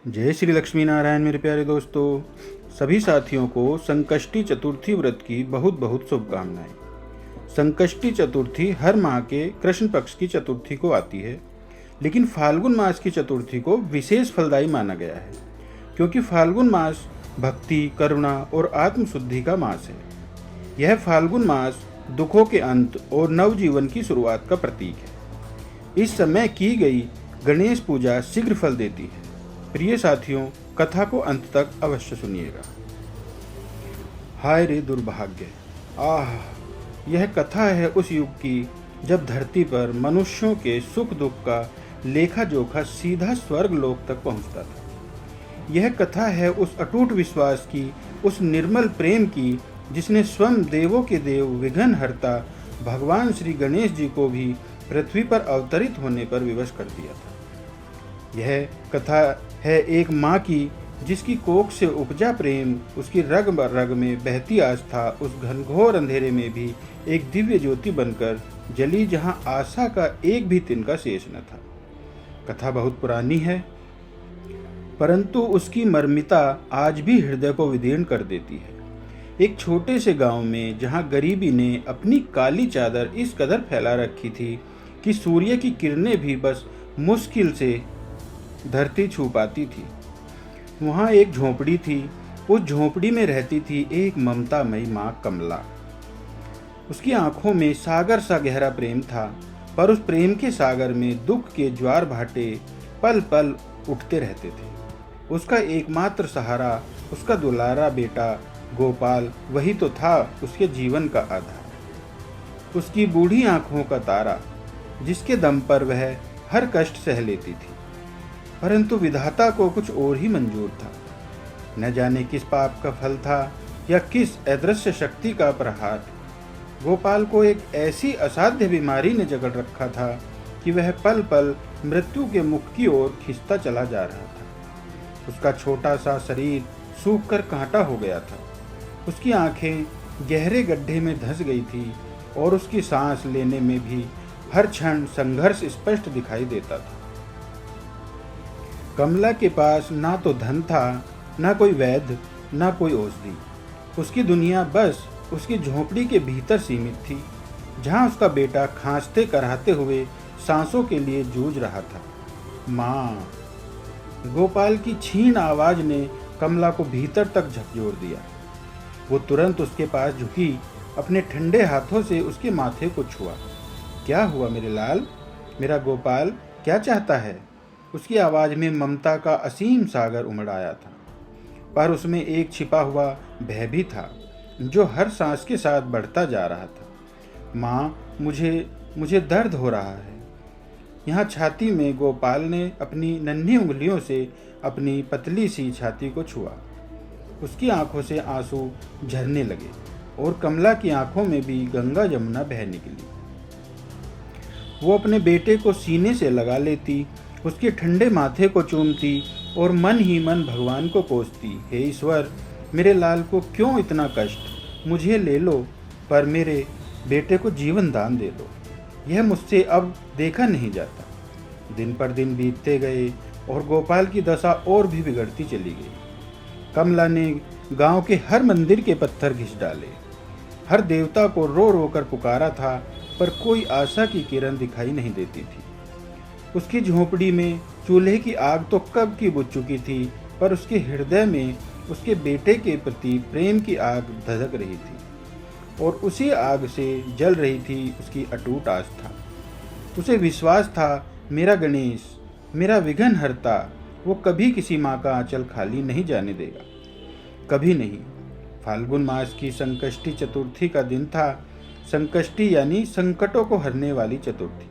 जय श्री लक्ष्मी नारायण। मेरे प्यारे दोस्तों, सभी साथियों को संकष्टी चतुर्थी व्रत की बहुत बहुत शुभकामनाएं। संकष्टी चतुर्थी हर माह के कृष्ण पक्ष की चतुर्थी को आती है, लेकिन फाल्गुन मास की चतुर्थी को विशेष फलदायी माना गया है, क्योंकि फाल्गुन मास भक्ति, करुणा और आत्मशुद्धि का मास है। यह फाल्गुन मास दुखों के अंत और नवजीवन की शुरुआत का प्रतीक है। इस समय की गई गणेश पूजा शीघ्र फल देती है। प्रिय साथियों, कथा को अंत तक अवश्य सुनिएगा। हाय रे दुर्भाग्य! आह, यह कथा है उस युग की जब धरती पर मनुष्यों के सुख दुख का लेखा जोखा सीधा स्वर्ग लोक तक पहुंचता था। यह कथा है उस अटूट विश्वास की, उस निर्मल प्रेम की, जिसने स्वयं देवों के देव विघ्नहर्ता भगवान श्री गणेश जी को भी पृथ्वी पर अवतरित होने पर विवश कर दिया था। यह कथा है एक माँ की, जिसकी कोख से उपजा प्रेम, उसकी रग रग में बहती आस्था उस घनघोर अंधेरे में भी एक दिव्य ज्योति बनकर जली, जहाँ आशा का एक भी तिनका शेष न था। कथा बहुत पुरानी है, परंतु उसकी मर्मिता आज भी हृदय को विदीर्ण कर देती है। एक छोटे से गांव में, जहां गरीबी ने अपनी काली चादर इस कदर फैला रखी थी कि सूर्य की किरणें भी बस मुश्किल से धरती छू पाती थी, वहाँ एक झोंपड़ी थी। उस झोंपड़ी में रहती थी एक ममतामयी माँ कमला। उसकी आंखों में सागर सा गहरा प्रेम था, पर उस प्रेम के सागर में दुख के ज्वार भाटे पल पल उठते रहते थे। उसका एकमात्र सहारा उसका दुलारा बेटा गोपाल, वही तो था उसके जीवन का आधार। उसकी बूढ़ी आंखों का तारा, जिसके दम पर वह हर कष्ट सह लेती थी। परंतु विधाता को कुछ और ही मंजूर था। न जाने किस पाप का फल था या किस अदृश्य शक्ति का प्रहार। गोपाल को एक ऐसी असाध्य बीमारी ने जकड़ रखा था कि वह पल पल मृत्यु के मुख की ओर खिंचता चला जा रहा था। उसका छोटा सा शरीर सूख कर कांटा हो गया था। उसकी आंखें गहरे गड्ढे में धंस गई थी और उसकी सांस लेने में भी हर क्षण संघर्ष स्पष्ट दिखाई देता था। कमला के पास ना तो धन था, ना कोई वैद्य, ना कोई औषधि। उसकी दुनिया बस उसकी झोंपड़ी के भीतर सीमित थी, जहाँ उसका बेटा खांसते कराहते हुए सांसों के लिए जूझ रहा था। माँ! गोपाल की क्षीण आवाज ने कमला को भीतर तक झकझोर दिया। वो तुरंत उसके पास झुकी, अपने ठंडे हाथों से उसके माथे को छुआ। क्या हुआ मेरे लाल? मेरा गोपाल क्या चाहता है? उसकी आवाज में ममता का असीम सागर उमड़ आया था, पर उसमें एक छिपा हुआ भय भी था, जो हर सांस के साथ बढ़ता जा रहा था। माँ, मुझे दर्द हो रहा है। यहाँ छाती में गोपाल ने अपनी नन्ही उंगलियों से अपनी पतली सी छाती को छुआ। उसकी आंखों से आंसू झरने लगे और कमला की आंखों में भी गंगा जमुना बह निकली। वो अपने बेटे को सीने से लगा लेती, उसके ठंडे माथे को चूमती और मन ही मन भगवान को कोसती, हे ईश्वर, मेरे लाल को क्यों इतना कष्ट? मुझे ले लो, पर मेरे बेटे को जीवन दान दे दो। यह मुझसे अब देखा नहीं जाता। दिन पर दिन बीतते गए और गोपाल की दशा और भी बिगड़ती चली गई। कमला ने गांव के हर मंदिर के पत्थर घिस डाले, हर देवता को रो रो कर पुकारा था, पर कोई आशा की किरण दिखाई नहीं देती थी। उसकी झोंपड़ी में चूल्हे की आग तो कब की बुझ चुकी थी, पर उसके हृदय में उसके बेटे के प्रति प्रेम की आग धधक रही थी और उसी आग से जल रही थी उसकी अटूट आस्था। उसे विश्वास था, मेरा गणेश, मेरा विघ्नहर्ता, वो कभी किसी माँ का आंचल खाली नहीं जाने देगा, कभी नहीं। फाल्गुन मास की संकष्टी चतुर्थी का दिन था। संकष्टी यानी संकटों को हरने वाली चतुर्थी।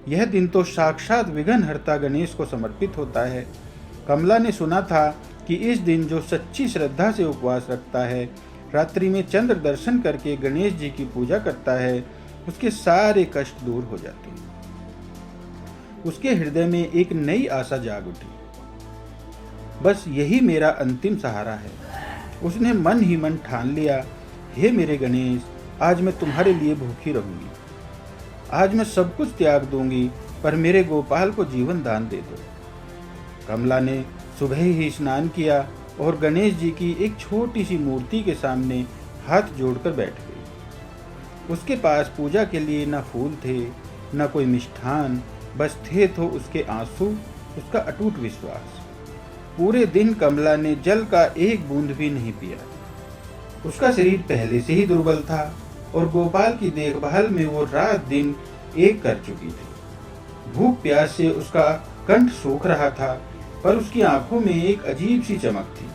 यह दिन तो साक्षात विघ्नहर्ता गणेश को समर्पित होता है। कमला ने सुना था कि इस दिन जो सच्ची श्रद्धा से उपवास रखता है, रात्रि में चंद्र दर्शन करके गणेश जी की पूजा करता है, उसके सारे कष्ट दूर हो जाते हैं। उसके हृदय में एक नई आशा जाग उठी। बस यही मेरा अंतिम सहारा है। उसने मन ही मन ठान लिया, हे मेरे गणेश, आज मैं तुम्हारे लिए भूखी रहूंगी। आज मैं सब कुछ त्याग दूंगी, पर मेरे गोपाल को जीवन दान दे दो। कमला ने सुबह ही स्नान किया और गणेश जी की एक छोटी सी मूर्ति के सामने हाथ जोड़कर बैठ गई। उसके पास पूजा के लिए न फूल थे, न कोई मिष्ठान, बस थे तो उसके आंसू, उसका अटूट विश्वास। पूरे दिन कमला ने जल का एक बूंद भी नहीं पिया। उसका शरीर पहले से ही दुर्बल था और गोपाल की देखभाल में वो रात दिन एक कर चुकी थी। भूख प्यास से उसका कंठ सूख रहा था, पर उसकी आंखों में एक अजीब सी चमक थी,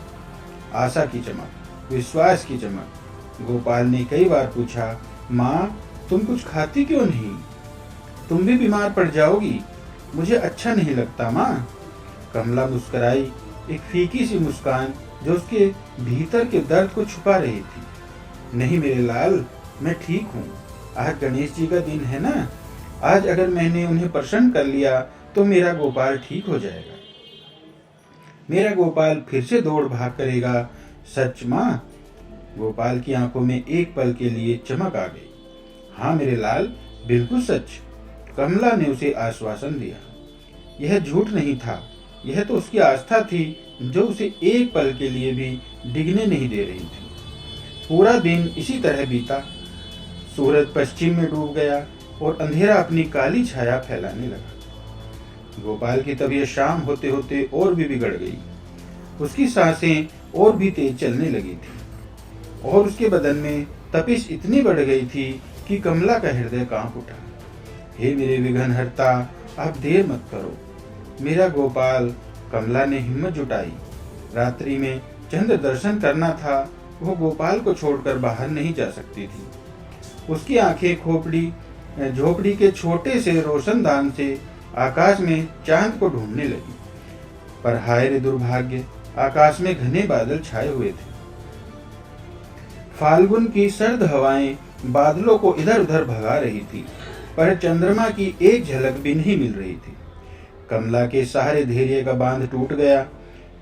आशा की चमक, विश्वास की चमक। गोपाल ने कई बार पूछा, माँ तुम कुछ खाती क्यों नहीं? तुम भी बीमार पड़ जाओगी, मुझे अच्छा नहीं लगता माँ। कमला मुस्कुराई, एक फीकी सी मुस्कान जो उसके भीतर के दर्द को छुपा रही थी। नहीं मेरे लाल, मैं ठीक हूँ। आज गणेश जी का दिन है ना, आज अगर मैंने उन्हें प्रसन्न कर लिया तो मेरा गोपाल ठीक हो जाएगा, मेरा गोपाल फिर से दौड़ भाग करेगा। सच माँ? गोपाल की आंखों में एक पल के लिए चमक आ गई। हाँ मेरे लाल, बिल्कुल सच, कमला ने उसे आश्वासन दिया। यह झूठ नहीं था, यह तो उसकी आस्था थी जो उसे एक पल के लिए भी डिगने नहीं दे रही थी। पूरा दिन इसी तरह बीता। सूरज पश्चिम में डूब गया और अंधेरा अपनी काली छाया फैलाने लगा। गोपाल की तबीयत शाम होते होते और भी बिगड़ गई। उसकी सांसें और भी तेज चलने लगी थी और उसके बदन में तपिश इतनी बढ़ गई थी कि कमला का हृदय कांप उठा। हे मेरे विघ्नहर्ता, आप देर मत करो, मेरा गोपाल। कमला ने हिम्मत जुटाई। रात्रि में चंद्र दर्शन करना था, वो गोपाल को छोड़कर बाहर नहीं जा सकती थी। उसकी आंखें झोपड़ी के छोटे से रोशनदान से आकाश में चांद को ढूंढने लगी। पर हाय रे दुर्भाग्य, आकाश में घने बादल छाए हुए थे। फाल्गुन की सर्द हवाएं बादलों को इधर उधर भगा रही थी, पर चंद्रमा की एक झलक भी नहीं मिल रही थी। कमला के सारे धैर्य का बांध टूट गया।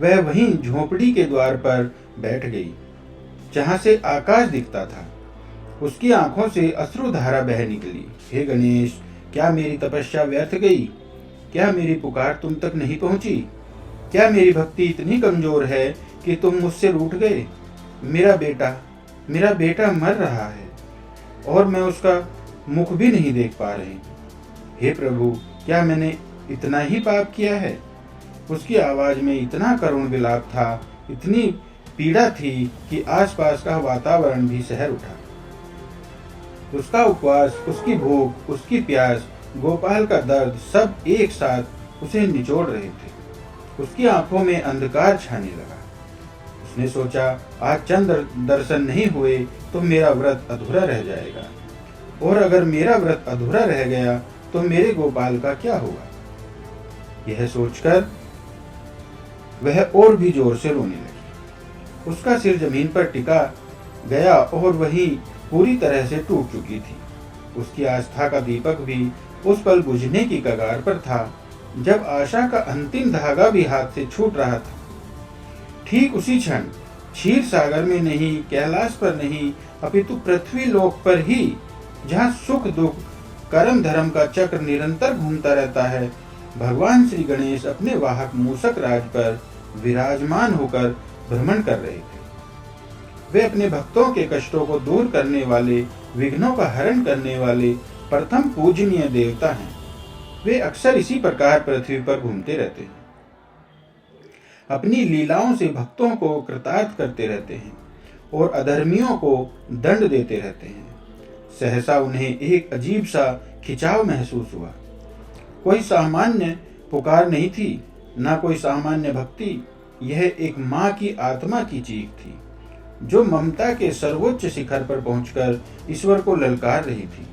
वह वहीं झोपड़ी के द्वार पर बैठ गई जहां से आकाश दिखता था। उसकी आंखों से अश्रुधारा बह निकली। हे गणेश, क्या मेरी तपस्या व्यर्थ गई? क्या मेरी पुकार तुम तक नहीं पहुंची? क्या मेरी भक्ति इतनी कमजोर है कि तुम मुझसे रूठ गए? मेरा बेटा मर रहा है और मैं उसका मुख भी नहीं देख पा रही। हे प्रभु, क्या मैंने इतना ही पाप किया है? उसकी आवाज में इतना करुण विलाप था, इतनी पीड़ा थी कि आसपास का वातावरण भी सहर उठा। उसका उपवास, उसकी भूख, उसकी प्यास, गोपाल का दर्द, सब एक साथ उसे निचोड़ रहे थे। उसकी आंखों में अंधकार छाने लगा। उसने सोचा, आज चंद्र दर्शन नहीं हुए तो मेरा व्रत अधूरा रह जाएगा, और अगर मेरा व्रत अधूरा रह गया तो मेरे गोपाल का क्या होगा? यह सोचकर वह और भी जोर से रोने लगी। उसका सिर जमीन पर टिका गया और वही पूरी तरह से टूट चुकी थी। उसकी आस्था का दीपक भी उस पल बुझने की कगार पर था जब आशा का अंतिम धागा भी हाथ से छूट रहा था। ठीक उसी क्षण क्षीर सागर में नहीं, कैलाश पर नहीं, अपितु पृथ्वी लोक पर ही, जहाँ सुख दुख कर्म धर्म का चक्र निरंतर घूमता रहता है, भगवान श्री गणेश अपने वाहक मूषक राज पर विराजमान होकर भ्रमण कर रहे थे। वे अपने भक्तों के कष्टों को दूर करने वाले, विघ्नों का हरण करने वाले प्रथम पूजनीय देवता हैं। वे अक्सर इसी प्रकार पृथ्वी पर घूमते रहते हैं, अपनी लीलाओं से भक्तों को कृतार्थ करते रहते हैं और अधर्मियों को दंड देते रहते हैं। सहसा उन्हें एक अजीब सा खिंचाव महसूस हुआ। कोई सामान्य पुकार नहीं थी, ना कोई सामान्य भक्ति। यह एक माँ की आत्मा की चीख थी जो ममता के सर्वोच्च शिखर पर पहुंचकर ईश्वर को ललकार रही थी,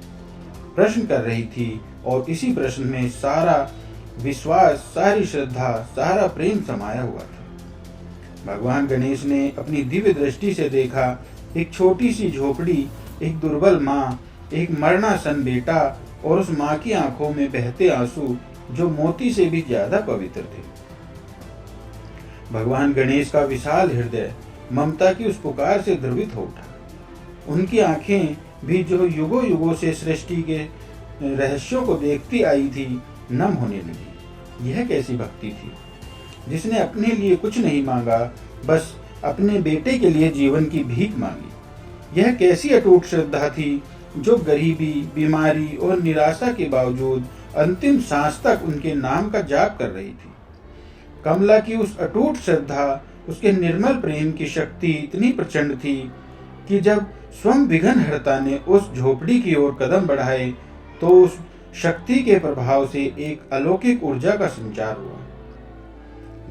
प्रश्न कर रही थी, और इसी प्रश्न में सारा विश्वास, सारी श्रद्धा, सारा प्रेम समाया हुआ था। भगवान गणेश ने अपनी दिव्य दृष्टि से देखा, एक छोटी सी झोपड़ी, एक दुर्बल माँ, एक मरणासन बेटा, और उस माँ की आंखों में बहते आंसू जो मोती से भी ज्यादा पवित्र थे। भगवान गणेश का विशाल हृदय ममता की उस पुकार से द्रवित हो उठा। उनकी आंखें भी जो युगों युगों से सृष्टि के रहस्यों को देखती आई थी, नम होने लगी। यह कैसी भक्ति थी? जिसने अपने लिए कुछ नहीं मांगा, बस अपने बेटे के लिए जीवन की भीख मांगी। यह कैसी अटूट श्रद्धा थी जो गरीबी, बीमारी और निराशा के बावजूद अंतिम सांस तक उनके नाम का जाप कर रही थी। कमला की उस अटूट श्रद्धा, उसके निर्मल प्रेम की शक्ति इतनी प्रचंड थी कि जब स्वयं विघ्नहर्ता ने उस झोपड़ी की ओर कदम बढ़ाए तो उस शक्ति के प्रभाव से एक अलौकिक ऊर्जा का संचार हुआ।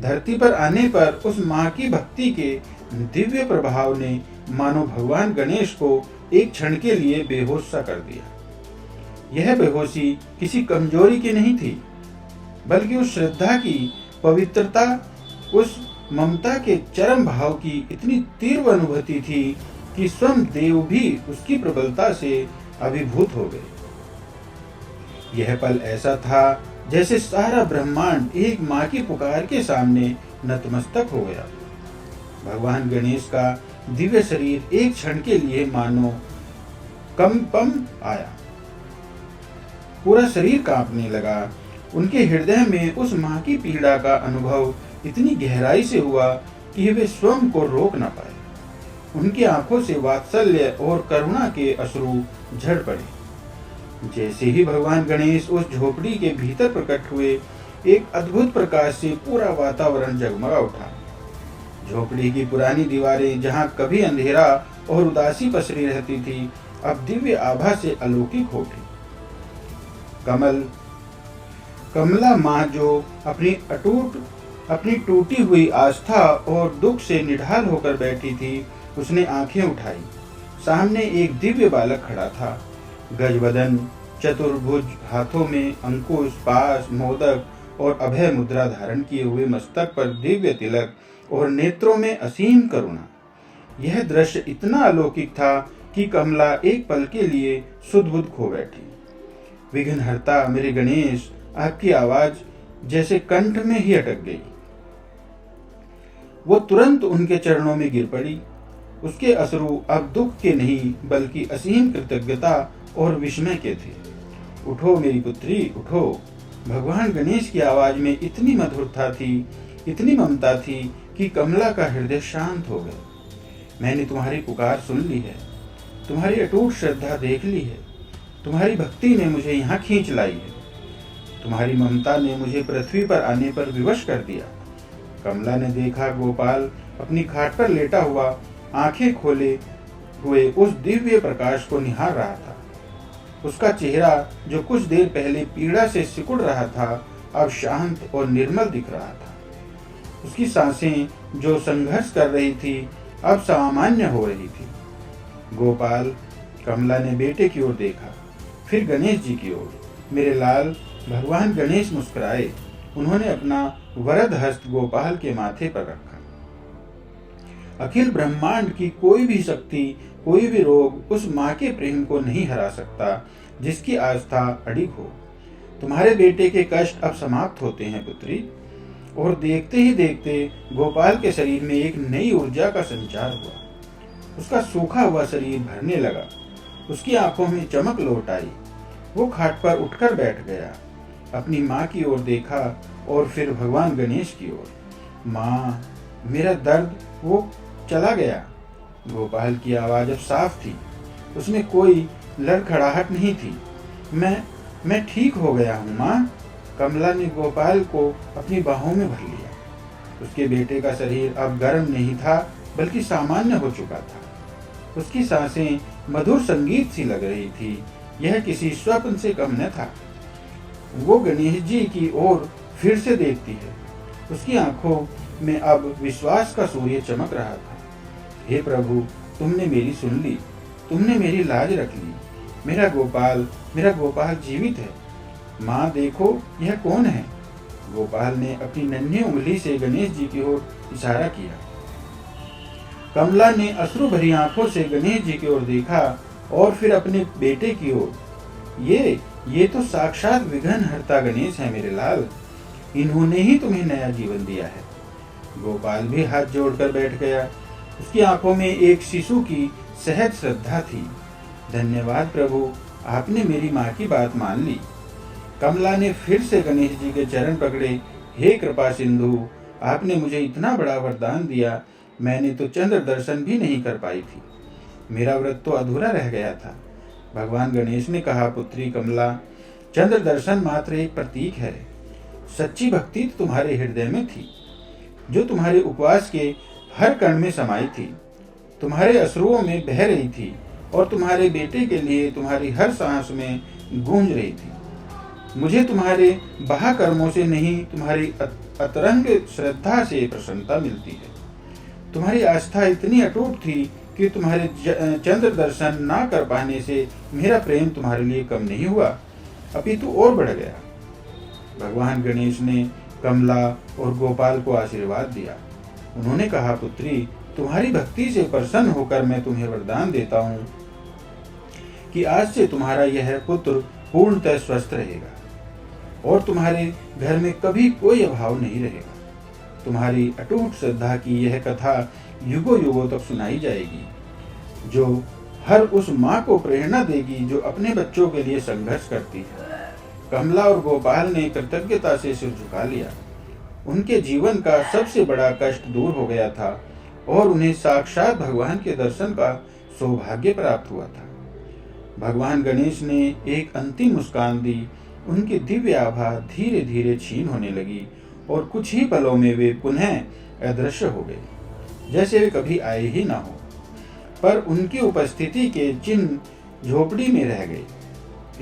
धरती पर आने पर उस मां की भक्ति के दिव्य प्रभाव ने मानो भगवान गणेश को एक क्षण के लिए बेहोश सा कर दिया। यह बेहोशी किसी कमजोरी की नहीं थी, बल्कि उस श्रद्धा की पवित्रता, उस ममता के चरम भाव की इतनी तीव्र अनुभूति थी कि स्वयं देव भी उसकी प्रबलता से अभिभूत हो गए। यह पल ऐसा था जैसे सारा ब्रह्मांड एक मां की पुकार के सामने नतमस्तक हो गया। भगवान गणेश का दिव्य शरीर एक क्षण के लिए मानो कंपन आया। पूरा शरीर कांपने लगा। उनके हृदय में उस मां की पीड़ा का अनुभव इतनी गहराई से हुआ कि वे स्वयं को रोक न पाए। उनकी आंखों से वात्सल्य और करुणा के अश्रु झड़ पड़े। जैसे ही भगवान गणेश उस झोपड़ी के भीतर प्रकट हुए, एक अद्भुत प्रकाश से पूरा वातावरण जगमगा उठा। झोपड़ी की पुरानी दीवारें, जहां कभी अंधेरा और उदासी पसरी रहती थी, अब दिव्य आभा से अलौकिक हो उठी। कमला मां जो अपनी टूटी हुई आस्था और दुख से निढाल होकर बैठी थी, उसने आंखें उठाई। सामने एक दिव्य बालक खड़ा था। गजबदन, चतुर्भुज, हाथों में अंकुश, पाश, मोदक और अभय मुद्रा धारण किए हुए, मस्तक पर दिव्य तिलक और नेत्रों में असीम करुणा। यह दृश्य इतना अलौकिक था कि कमला एक पल के लिए सुध-बुध खो बैठी। विघ्नहर्ता मेरे गणेश, आपकी आवाज जैसे कंठ में ही अटक गई। वो तुरंत उनके चरणों में गिर पड़ी। उसके अश्रु अब दुख के नहीं, बल्कि असीम कृतज्ञता और विस्मय के थे। उठो मेरी पुत्री, उठो। भगवान गणेश की आवाज में इतनी मधुरता थी, इतनी ममता थी कि कमला का हृदय शांत हो गया। मैंने तुम्हारी पुकार सुन ली है, तुम्हारी अटूट श्रद्धा देख ली है। तुम्हारी भक्ति ने मुझे यहाँ खींच लाई है। तुम्हारी ममता ने मुझे पृथ्वी पर आने पर विवश कर दिया। कमला ने देखा गोपाल अपनी खाट पर लेटा हुआ, आंखें खोले हुए उस दिव्य प्रकाश को निहार रहा था। उसका चेहरा, जो कुछ देर पहले पीड़ा से सिकुड़ रहा था, अब शांत और निर्मल दिख रहा था। उसकी सांसें, जो संघर्ष कर रही थी, अब सामान्य हो रही थी। गोपाल, कमला ने बेटे की ओर देखा, फिर गणेश जी की ओर। मेरे लाल, भगवान गणेश मुस्कुराए। उन्होंने अपना वरद हस्त गोपाल के माथे पर रखा। अखिल ब्रह्मांड की कोई भी शक्ति, कोई भी रोग उस माँ के प्रेम को नहीं हरा सकता जिसकी आस्था अडिग हो। तुम्हारे बेटे के कष्ट अब समाप्त होते हैं पुत्री। और देखते ही देखते गोपाल के शरीर में एक नई ऊर्जा का संचार हुआ। उसका सूखा हुआ शरीर भरने लगा। उसकी आंखों में चमक लौट आई। वो खाट पर उठकर बैठ गया, अपनी माँ की ओर देखा और फिर भगवान गणेश की ओर। माँ, मेरा दर्द वो चला गया। गोपाल की आवाज अब साफ थी, उसमें कोई लड़खड़ाहट नहीं थी। मैं ठीक हो गया हूँ माँ। कमला ने गोपाल को अपनी बाहों में भर लिया। उसके बेटे का शरीर अब गर्म नहीं था, बल्कि सामान्य हो चुका था। उसकी सांसें मधुर संगीत सी लग रही थी। यह किसी स्वप्न से कम न था। वो गणेश जी की ओर फिर से देखती है। उसकी आंखों में अब विश्वास का सूर्य चमक रहा था। हे प्रभु, तुमने मेरी सुन ली, तुमने मेरी लाज रख ली। मेरा गोपाल जीवित है। माँ देखो, यह कौन है? गोपाल ने अपनी नन्ही उंगली से गणेश जी की ओर इशारा किया। कमला ने अश्रु भरी आंखों से गणेश जी की ओर देखा और फिर अपने बेटे की ओर। ये तो साक्षात विघ्नहर्ता गणेश है मेरे लाल। इन्होंने ही तुम्हें नया जीवन दिया है। गोपाल भी हाथ जोड़कर बैठ गया। उसकी आंखों में एक शिशु की सहज श्रद्धा थी। धन्यवाद प्रभु, आपने मेरी माँ की बात मान ली। कमला ने फिर से गणेश जी के चरण पकड़े। हे कृपा सिंधु, आपने मुझे इतना बड़ा वरदान दिया, मैंने तो चंद्र दर्शन भी नहीं कर पाई थी। मेरा व्रत तो अधूरा रह गया था। भगवान गणेश ने कहा, पुत्री कमला, चंद्र दर्शन मात्र एक प्रतीक है। सच्ची भक्ति तो तुम्हारे हृदय में थी, जो तुम्हारे उपवास के हर कण में समाई थी, तुम्हारे अश्रुओं में बह रही थी और तुम्हारे बेटे के लिए तुम्हारी हर सांस में गूंज रही थी। मुझे तुम्हारे बाह्य कर्मों से नहीं, तुम्हारी अतरंग श्रद्धा से प्रसन्नता मिलती है। तुम्हारी आस्था इतनी अटूट थी कि तुम्हारे चंद्र दर्शन ना कर पाने से मेरा प्रेम तुम्हारे लिए कम नहीं हुआ, अपितु और बढ़ गया। भगवान गणेश ने कमला और गोपाल को आशीर्वाद दिया। उन्होंने कहा, पुत्री, तुम्हारी भक्ति से प्रसन्न होकर मैं तुम्हें वरदान देता हूँ कि आज से तुम्हारा यह पुत्र पूर्णतः स्वस्थ रहेगा और तुम्हारे घर में कभी कोई अभाव नहीं रहेगा। तुम्हारी अटूट श्रद्धा की यह कथा युगों युगों तक सुनाई जाएगी, जो हर उस माँ को प्रेरणा देगी जो अपने बच्चों के लिए संघर्ष करती है। कमला और गोपाल ने कृतज्ञता से सिर झुका लिया। उनके जीवन का सबसे बड़ा कष्ट दूर हो गया था और उन्हें साक्षात भगवान के दर्शन का सौभाग्य प्राप्त हुआ था। भगवान गणेश ने एक अंतिम मुस्कान दी। उनकी दिव्य आभा धीरे धीरे छीन होने लगी और कुछ ही पलों में वे पुनः अदृश्य हो गए, जैसे वे कभी आए ही ना हो। पर उनकी उपस्थिति के चिन्ह झोपड़ी में रह गए।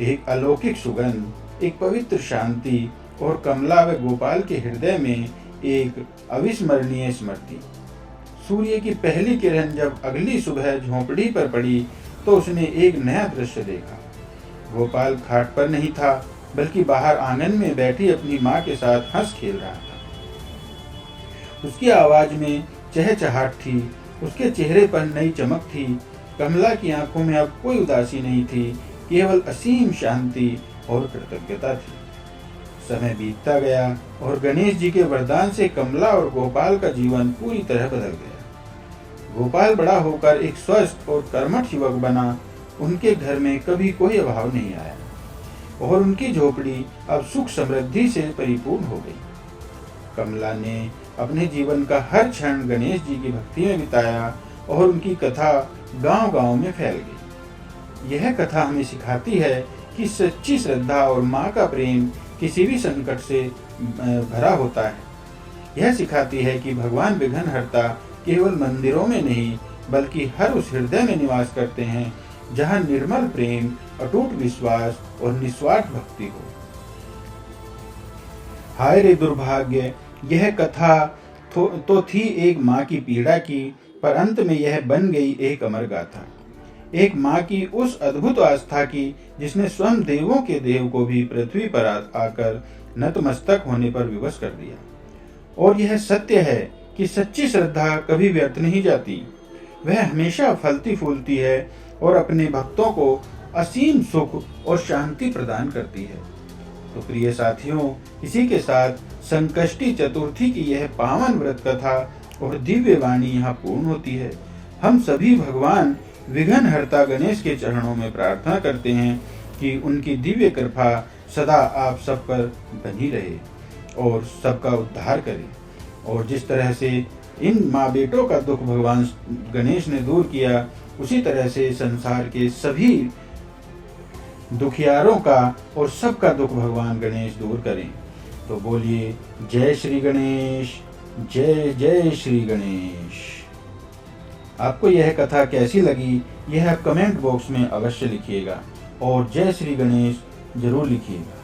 एक अलौकिक सुगंध, एक पवित्र शांति और कमला व गोपाल के हृदय में एक अविस्मरणीय स्मृति। सूर्य की पहली किरण जब अगली सुबह झोपड़ी पर पड़ी तो उसने एक नया दृश्य देखा। गोपाल खाट पर नहीं था, बल्कि बाहर आंगन में बैठी अपनी माँ के साथ हंस खेल रहा था। उसकी आवाज में चहचहाट थी, उसके चेहरे पर नई चमक थी। कमला की आंखों में अब कोई उदासी नहीं थी, केवल असीम शांति और कृतज्ञता थी। समय बीतता गया और गणेश जी के वरदान से कमला और गोपाल का जीवन पूरी तरह बदल गया। गोपाल बड़ा होकर एक स्वस्थ और कर्मठ युवक बना। उनके घर में कभी कोई अभाव नहीं आया और उनकी झोपड़ी अब सुख समृद्धि से परिपूर्ण हो गई। कमला ने अपने जीवन का हर क्षण गणेश जी की भक्ति में बिताया और उनकी कथा गांव-गांव में फैल गई। यह कथा हमें सिखाती है कि सच्ची श्रद्धा और माँ का प्रेम किसी भी संकट से भरा होता है। यह सिखाती है कि भगवान विघ्नहर्ता केवल मंदिरों में नहीं, बल्कि हर उस हृदय में निवास करते हैं जहाँ निर्मल प्रेम, अटूट विश्वास और निस्वार्थ भक्ति हो। हाय रे दुर्भाग्य, यह कथा तो थी एक माँ की पीड़ा की, पर अंत में यह बन गई एक अमर गाथा। एक माँ की उस अद्भुत आस्था की जिसने स्वयं देवों के देव को भी पृथ्वी पर आकर नतमस्तक होने पर विवश कर दिया। और यह सत्य है कि सच्ची श्रद्धा कभी व्यर्थ नहीं जाती, वह हमेशा फलती फूलती है और अपने भक्तों को असीम सुख और शांति प्रदान करती है। तो प्रिय साथियों, इसी के साथ संकष्टी चतुर्थी की यह पावन व्रत कथा और दिव्य वाणी यहाँ पूर्ण होती है। हम सभी भगवान विघ्नहर्ता गणेश के चरणों में प्रार्थना करते हैं कि उनकी दिव्य कृपा सदा आप सब पर बनी रहे और सबका उद्धार करे। और जिस तरह से इन माँ बेटों का दुख भगवान गणेश ने दूर किया, उसी तरह से संसार के सभी दुखियारों का और सबका दुख भगवान गणेश दूर करें। तो बोलिए जय श्री गणेश, जय जय श्री गणेश। आपको यह कथा कैसी लगी, यह आप कमेंट बॉक्स में अवश्य लिखिएगा और जय श्री गणेश जरूर लिखिएगा।